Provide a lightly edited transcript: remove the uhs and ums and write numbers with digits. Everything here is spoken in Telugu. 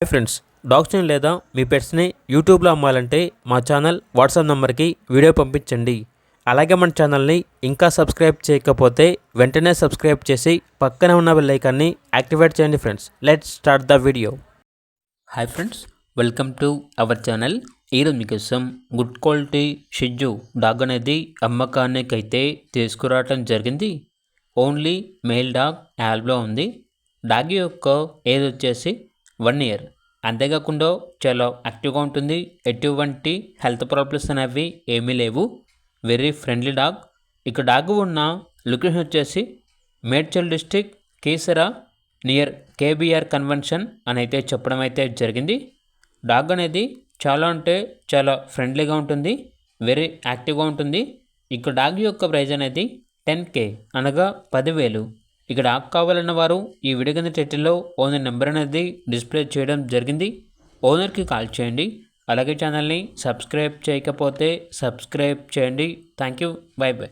హాయ్ ఫ్రెండ్స్, డాగ్స్ని లేదా మీ పెట్స్ని యూట్యూబ్లో అమ్మాలంటే మా ఛానల్ వాట్సాప్ నెంబర్కి వీడియో పంపించండి. అలాగే మన ఛానల్ని ఇంకా సబ్స్క్రైబ్ చేయకపోతే వెంటనే సబ్స్క్రైబ్ చేసి పక్కనే ఉన్న బెల్ ఐకాన్ని యాక్టివేట్ చేయండి. Friends, let's start the video. Hi friends, welcome to our channel. ఈరోజు మీకోసం గుడ్ క్వాలిటీ షిజ్జు డాగ్ అనేది అమ్మకానికి అయితే తీసుకురావటం జరిగింది. ఓన్లీ మేల్ డాగ్ యాల్బ్లో ఉంది. డాగ్ యొక్క ఏజ్ వచ్చేసి 1 ఇయర్. అంతేకాకుండా చాలా యాక్టివ్గా ఉంటుంది. ఎటువంటి హెల్త్ ప్రాబ్లమ్స్ అనేవి ఏమీ లేవు. Very friendly dog. ఇక డాగ్ ఉన్న లొకేషన్ వచ్చేసి Medchal district Keesara near KBR convention అని అయితే చెప్పడం అయితే జరిగింది. డాగ్ అనేది చాలా అంటే చాలా ఫ్రెండ్లీగా ఉంటుంది. వెరీ యాక్టివ్గా ఉంటుంది. ఇక డాగ్ యొక్క ప్రైజ్ అనేది 10K అనగా 10,000. ఇక్కడ డాగ్ కావాలన్న వారు ఈ వీడియో కింద టైటిల్లో ఓనర్ నెంబర్ అనేది డిస్ప్లే చేయడం జరిగింది. ఓనర్కి కాల్ చేయండి. అలాగే ఛానల్ని సబ్స్క్రైబ్ చేయకపోతే సబ్స్క్రైబ్ చేయండి. Thank you. By by.